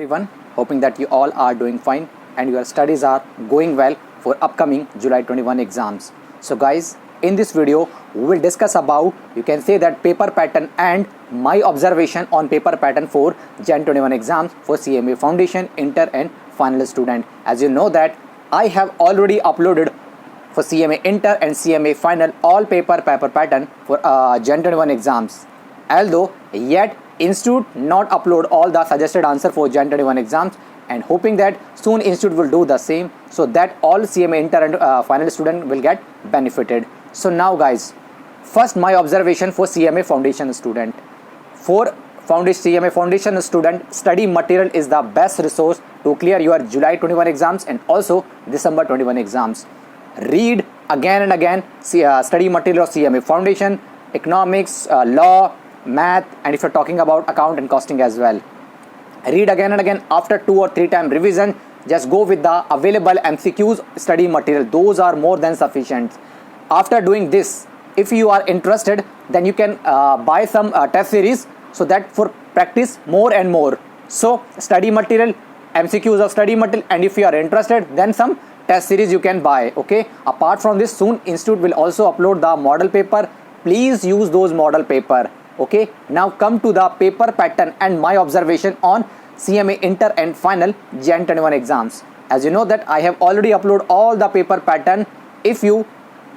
everyone, hoping that you all are doing fine and your studies are going well for upcoming July 21 exams. So guys, in this video we will discuss about, you can say that, paper pattern and my observation on paper pattern for Jan 21 exams for CMA Foundation, Inter and Final student. As you know that I have already uploaded for CMA Inter and CMA Final all paper pattern for Jan 21 exams. Although yet Institute not upload all the suggested answer for Jan 21 exams, and hoping that soon Institute will do the same so that all CMA Inter and Final student will get benefited. So now guys, first my observation for CMA Foundation student. For CMA Foundation student, study material is the best resource to clear your July 21 exams and also December 21 exams. Read again and again study material of CMA Foundation, economics, law, math, and if you're talking about account and costing as well. Read again and again. After 2 or 3 time revision, just go with the available MCQs study material. Those are more than sufficient. After doing this, if you are interested, then you can buy some test series so that for practice more and more. So study material, MCQs of study material, and if you are interested, then some test series you can buy. Okay. Apart from this, soon Institute will also upload the model paper. Please use those model paper. Okay, now come to the paper pattern and my observation on CMA Inter and Final Jan 21 exams. As you know that I have already uploaded all the paper pattern. If you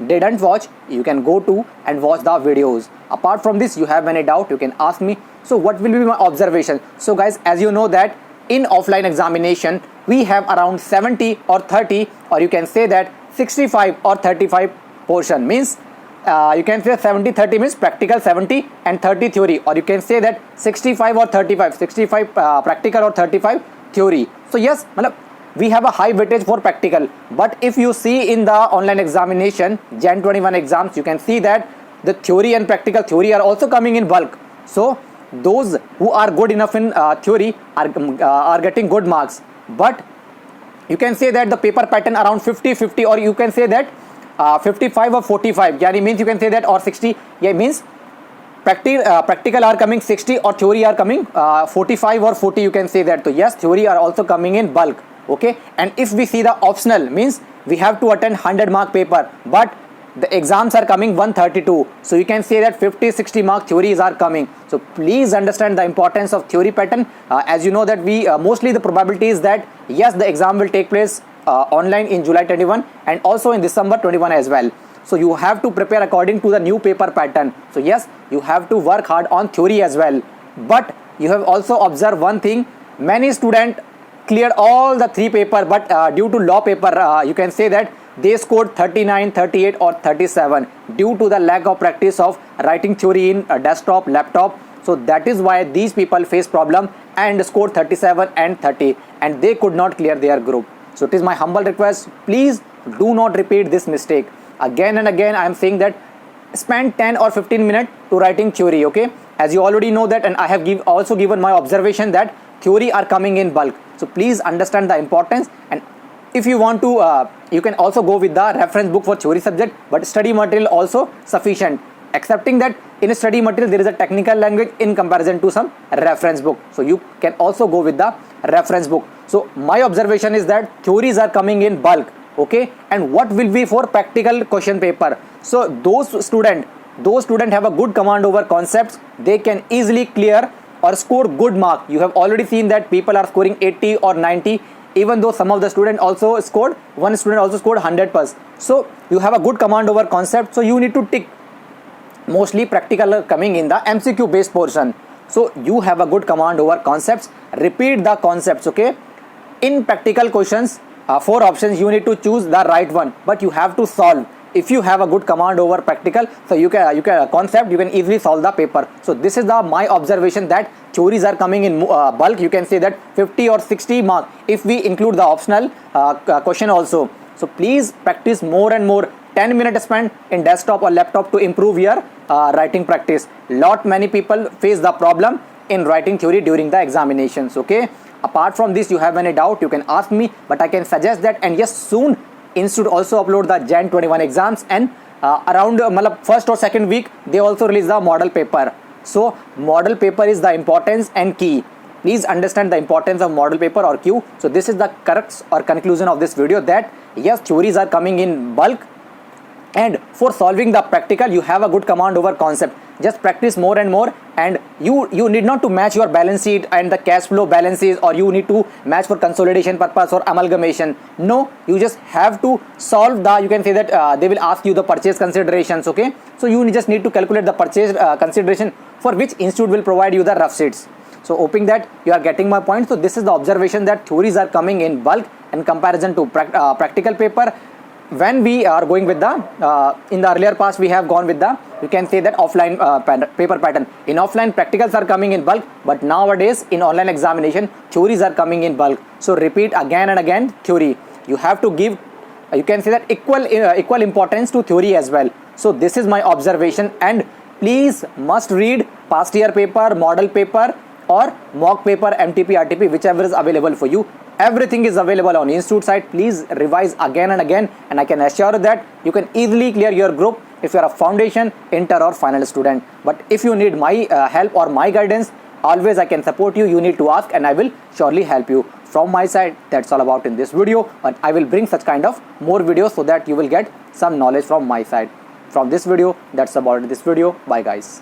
didn't watch, you can go to and watch the videos. Apart from this, you have any doubt, you can ask me. So what will be my observation? So guys, as you know that in offline examination, we have around 70 or 30, or you can say that 65 or 35 portion. Means you can say 70-30 means practical 70 and 30 theory, or you can say that 65 or 35, 65 practical or 35 theory. So yes, we have a high weightage for practical, but if you see in the online examination Jan 21 exams, you can see that the theory and practical theory are also coming in bulk. So those who are good enough in theory are getting good marks, but you can say that the paper pattern around 50-50, or you can say that 55 or 45, yani means you can say that, or 60, yeah, means practical are coming 60 or theory are coming 45 or 40, you can say that. So yes, theory are also coming in bulk. Okay, and if we see the optional, means we have to attend 100 mark paper, but the exams are coming 132, so you can say that 50-60 mark theories are coming. So please understand the importance of theory pattern. As you know that we mostly the probability is that yes, the exam will take place online in July 21 and also in December 21 as well. So you have to prepare according to the new paper pattern. So yes, you have to work hard on theory as well, but you have also observed one thing: many students cleared all the 3 paper, but due to law paper, you can say that they scored 39, 38 or 37 due to the lack of practice of writing theory in desktop, laptop. So that is why these people face problem and scored 37 and 30, and they could not clear their group. So it is my humble request, please do not repeat this mistake. Again and again I am saying that spend 10 or 15 minutes to writing theory. Okay, as you already know that, and I have also given my observation that theory are coming in bulk. So please understand the importance, and if you want to you can also go with the reference book for theory subject, but study material also sufficient, accepting that in a study material there is a technical language in comparison to some reference book. So you can also go with the reference book. So my observation is that theories are coming in bulk. Okay, and what will be for practical question paper? So those student have a good command over concepts, they can easily clear or score good mark. You have already seen that people are scoring 80 or 90, even though some of the student also scored, one student also scored 100%. So you have a good command over concept, so you need to tick. Mostly practical coming in the MCQ based portion. So you have a good command over concepts, repeat the concepts. Okay, in practical questions, 4 options, you need to choose the right one, but you have to solve. If you have a good command over practical, so you can concept, you can easily solve the paper. So this is my observation that theories are coming in bulk. You can say that 50 or 60 mark if we include the optional question also. So please practice more and more. 10 minutes spent in desktop or laptop to improve your writing practice. Many people face the problem in writing theory during the examinations. Okay, apart from this, you have any doubt, you can ask me, but I can suggest that, and yes, soon Institute also upload the Jan 21 exams, and around first or second week they also release the model paper. So model paper is the importance and key. please understand the importance of model paper or Q. So this is the crux or conclusion of this video, that yes, theories are coming in bulk, and for solving the practical you have a good command over concept. Just practice more and more, and you need not to match your balance sheet and the cash flow balances, or you need to match for consolidation purpose or amalgamation. No, you just have to solve the, you can say that they will ask you the purchase considerations. Okay, so you just need to calculate the purchase consideration, for which institute will provide you the rough sheets. So hoping that you are getting my point. So this is the observation, that theories are coming in bulk in comparison to practical paper. When we are going with the in the earlier past we have gone with the, you can say that, offline paper pattern. In offline, practicals are coming in bulk, but nowadays in online examination theories are coming in bulk. So repeat again and again theory. You have to give, you can say that, equal importance to theory as well. So this is my observation, and please must read past year paper, model paper, or mock paper, MTP, RTP, whichever is available for you. Everything is available on institute site. Please revise again and again, and I can assure that you can easily clear your group if you are a foundation, inter, or final student. But if you need my help or my guidance, always I can support you. You need to ask, and I will surely help you. From my side, that's all about in this video, but I will bring such kind of more videos so that you will get some knowledge from my side. From this video, that's about this video. Bye guys.